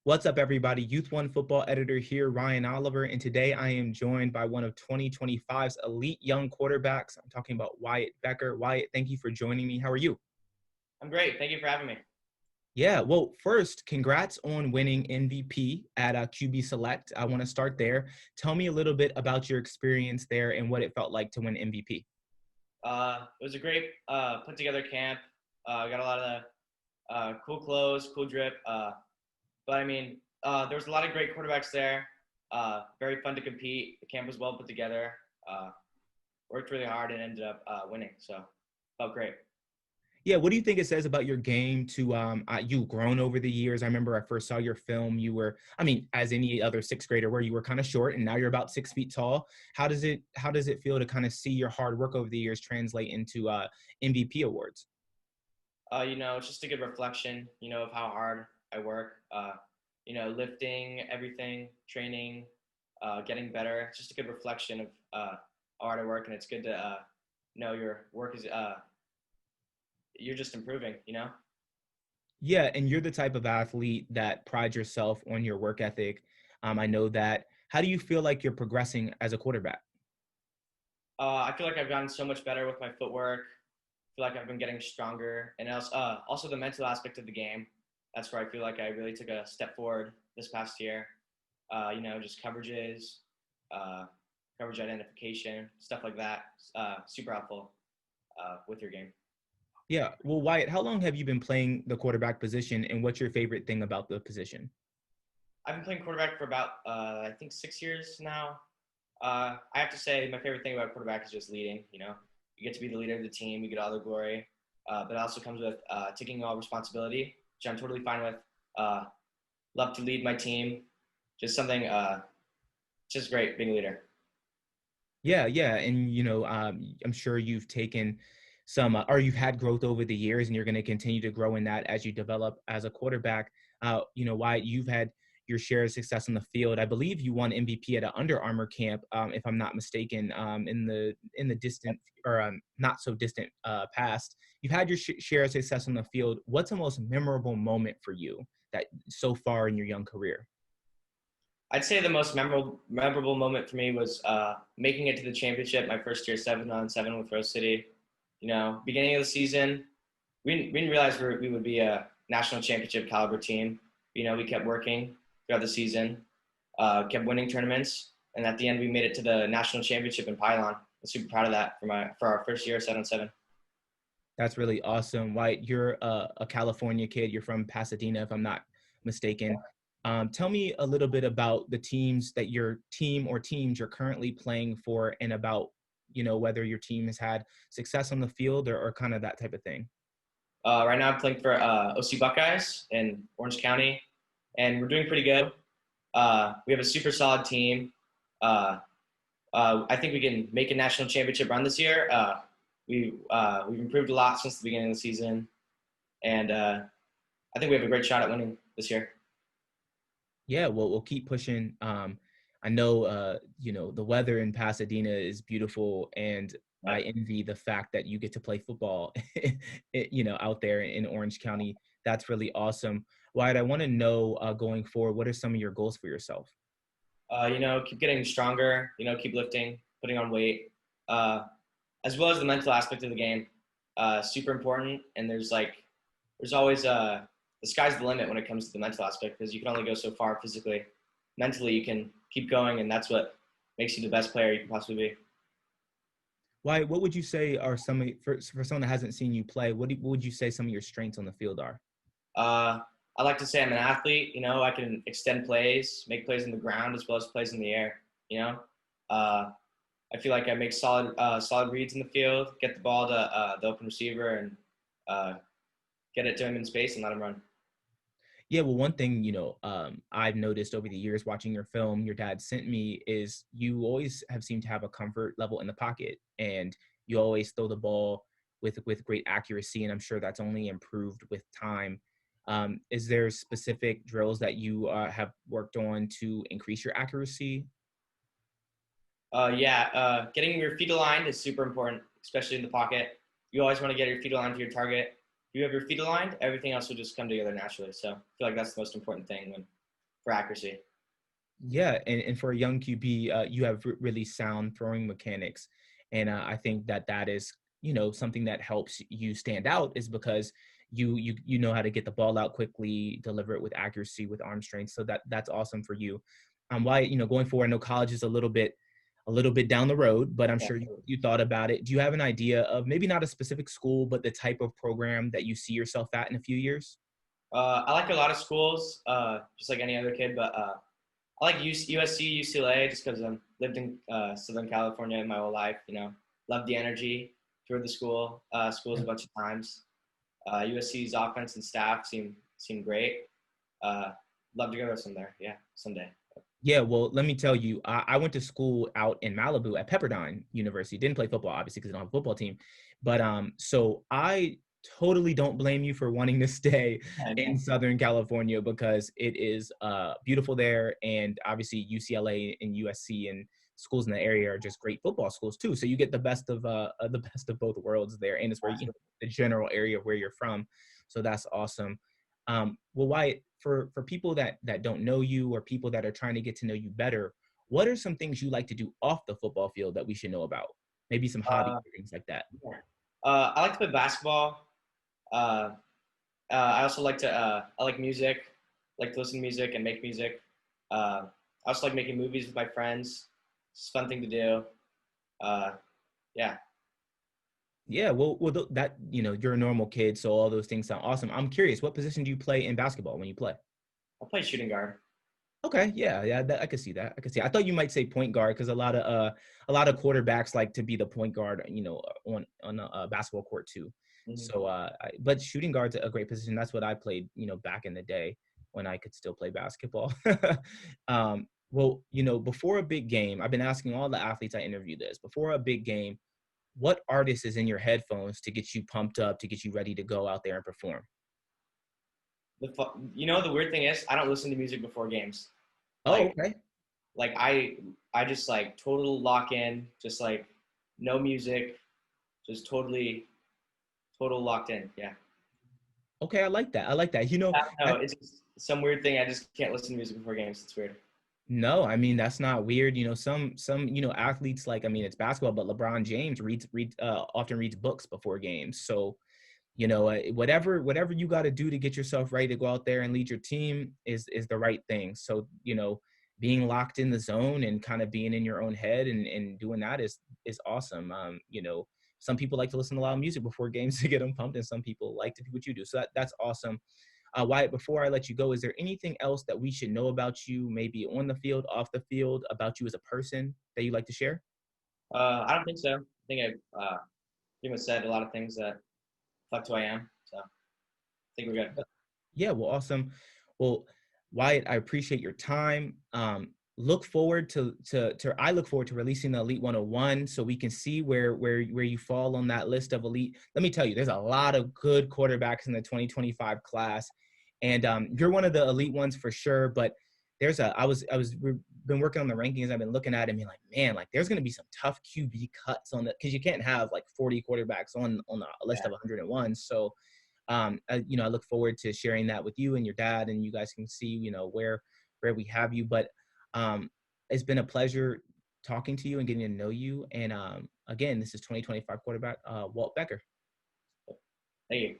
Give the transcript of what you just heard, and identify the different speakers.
Speaker 1: What's up, everybody? Youth1 Football Editor here, Ryan Oliver, and today I am joined by one of 2025's elite young quarterbacks. I'm talking about Wyatt Becker. Wyatt, thank you for joining me. How are you?
Speaker 2: I'm great. Thank you for having me.
Speaker 1: Yeah, well, first, congrats on winning MVP at QB Select. I want to start there. Tell me a little bit about your experience there and what it felt like to win MVP.
Speaker 2: It was a great put together camp. Got a lot of cool clothes, cool drip. But I mean, there was a lot of great quarterbacks there. Very fun to compete. The camp was well put together. Worked really hard and ended up winning. So felt great.
Speaker 1: Yeah, what do you think it says about your game you've grown over the years? I remember I first saw your film. You were, as any other sixth grader, where you were kind of short and now you're about 6 feet tall. How does it feel to kind of see your hard work over the years translate into MVP awards?
Speaker 2: It's just a good reflection, of how hard I work. Lifting, everything, training, getting better. It's just a good reflection of how hard I work, and it's good to know your work is you're just improving.
Speaker 1: Yeah, and you're the type of athlete that prides yourself on your work ethic. I know that. How do you feel like you're progressing as a quarterback?
Speaker 2: I feel like I've gotten so much better with my footwork. I feel like I've been getting stronger, and also the mental aspect of the game. That's where I feel like I really took a step forward this past year. Just coverages, coverage identification, stuff like that. Super helpful with your game.
Speaker 1: Yeah, well, Wyatt, how long have you been playing the quarterback position, and what's your favorite thing about the position?
Speaker 2: I've been playing quarterback for about I think 6 years now. I have to say my favorite thing about quarterback is just leading. You get to be the leader of the team, you get all the glory, but it also comes with taking all responsibility, which I'm totally fine with. Love to lead my team. Just something, just great being a leader.
Speaker 1: Yeah, and I'm sure you've taken or you've had growth over the years, and you're going to continue to grow in that as you develop as a quarterback. Wyatt, you've had your share of success on the field. I believe you won MVP at an Under Armour camp, if I'm not mistaken, in the distant or not so distant past. You've had your share of success on the field. What's the most memorable moment for you that so far in your young career?
Speaker 2: I'd say the most memorable moment for me was making it to the championship my first year, 7-on-7 with Rose City. Beginning of the season, we didn't realize we would be a national championship caliber team. We kept working throughout the season, kept winning tournaments, and at the end we made it to the national championship in Pylon. I'm super proud of that for our first year 7-on-7.
Speaker 1: That's really awesome. Wyatt, you're a California kid. You're from Pasadena, if I'm not mistaken. Tell me a little bit about the teams that your team or teams you're currently playing for, and about whether your team has had success on the field or kind of that type of thing.
Speaker 2: Right now I'm playing for OC Buckeyes in Orange County, and we're doing pretty good. We have a super solid team. I think we can make a national championship run this year. We've improved a lot since the beginning of the season, and I think we have a great shot at winning this year.
Speaker 1: Yeah, well, we'll keep pushing. I know, the weather in Pasadena is beautiful, and I envy the fact that you get to play football, out there in Orange County. That's really awesome. Wyatt, I want to know, going forward, what are some of your goals for yourself?
Speaker 2: Keep getting stronger. Keep lifting, putting on weight, as well as the mental aspect of the game. Super important. And there's always the sky's the limit when it comes to the mental aspect, because you can only go so far physically. Mentally, you can keep going, and that's what makes you the best player you can possibly be.
Speaker 1: Wyatt, what would you say are for someone that hasn't seen you play, what would you say some of your strengths on the field are?
Speaker 2: I like to say I'm an athlete. I can extend plays, make plays on the ground as well as plays in the air. I feel like I make solid reads in the field, get the ball to the open receiver, and get it to him in space and let him run.
Speaker 1: Yeah, well, one thing, I've noticed over the years watching your film, your dad sent me, is you always have seemed to have a comfort level in the pocket, and you always throw the ball with great accuracy, and I'm sure that's only improved with time. Is there specific drills that you have worked on to increase your accuracy?
Speaker 2: Getting your feet aligned is super important, especially in the pocket. You always want to get your feet aligned to your target. If you have your feet aligned, everything else will just come together naturally. So I feel like that's the most important thing when for accuracy.
Speaker 1: Yeah, and for a young QB, you have really sound throwing mechanics, and I think that that is something that helps you stand out is because you know how to get the ball out quickly, deliver it with accuracy, with arm strength. So that's awesome for you. Why going forward? I know college is a little bit down the road, but I'm
Speaker 2: Yeah.
Speaker 1: sure you thought about it. Do you have an idea of maybe not a specific school, but the type of program that you see yourself at in a few years?
Speaker 2: I like a lot of schools, just like any other kid, but I like USC, UCLA, just because I've lived in Southern California my whole life. Love the energy through the schools a bunch of times. USC's offense and staff seem great. Uh, Love to go some there. Yeah, someday.
Speaker 1: Yeah, well, let me tell you, I went to school out in Malibu at Pepperdine University. Didn't play football, obviously, because I don't have a football team. But so I totally don't blame you for wanting to stay
Speaker 2: I
Speaker 1: in
Speaker 2: know.
Speaker 1: Southern California because it is beautiful there, and obviously UCLA and USC and schools in the area are just great football schools too. So you get the best of both worlds there, and it's where the general area of where you're from. So that's awesome. Well, Wyatt, for people that don't know you or people that are trying to get to know you better, what are some things you like to do off the football field that we should know about? Maybe some hobbies
Speaker 2: Uh,
Speaker 1: or things like that.
Speaker 2: yeah. I like to play basketball. Uh, I also like to I like music, like to listen to music and make music. I also like making movies with my friends. It's a fun thing to do. Uh, yeah,
Speaker 1: Yeah, well, that you're a normal kid, so all those things sound awesome. I'm curious, what position do you play in basketball when you play?
Speaker 2: I play shooting guard.
Speaker 1: Okay, yeah, I could see that. I could see. I thought you might say point guard because a lot of quarterbacks like to be the point guard, on a basketball court too.
Speaker 2: Mm-hmm.
Speaker 1: So, but shooting guard's a great position. That's what I played, back in the day when I could still play basketball. Well, before a big game, I've been asking all the athletes I interview this. Before a big game, what artist is in your headphones to get you pumped up, to get you ready to go out there and perform?
Speaker 2: The weird thing is I don't listen to music before games.
Speaker 1: Oh,
Speaker 2: Like
Speaker 1: okay.
Speaker 2: like I just like total lock in, just like no music, just total locked in. Yeah.
Speaker 1: Okay, I like that. I like that.
Speaker 2: I don't know. It's just some weird thing. I just can't listen to music before games. It's weird.
Speaker 1: No, I mean that's not weird. Some athletes like it's basketball, but LeBron James often reads books before games. So whatever you got to do to get yourself ready to go out there and lead your team is the right thing. So being locked in the zone and kind of being in your own head and doing that is awesome. Some people like to listen to loud music before games to get them pumped, and some people like to do what you do. So that's awesome. Wyatt, before I let you go, is there anything else that we should know about you, maybe on the field, off the field, about you as a person that you'd like to share?
Speaker 2: I don't think so. I think I pretty much said a lot of things that reflect who I am. So I think we're good.
Speaker 1: Yeah, well, awesome. Well, Wyatt, I appreciate your time. Look forward to I look forward to releasing the Elite 101 so we can see where you fall on that list of elite. Let me tell you, there's a lot of good quarterbacks in the 2025 class, and you're one of the elite ones for sure. But we've been working on the rankings. I've been looking at it and being like, man, like there's going to be some tough QB cuts on the because you can't have like 40 quarterbacks on a list
Speaker 2: Yeah.
Speaker 1: of 101. So I look forward to sharing that with you and your dad, and you guys can see, where we have you. But it's been a pleasure talking to you and getting to know you. And again, this is 2025 quarterback Walt Becker.
Speaker 2: Thank you.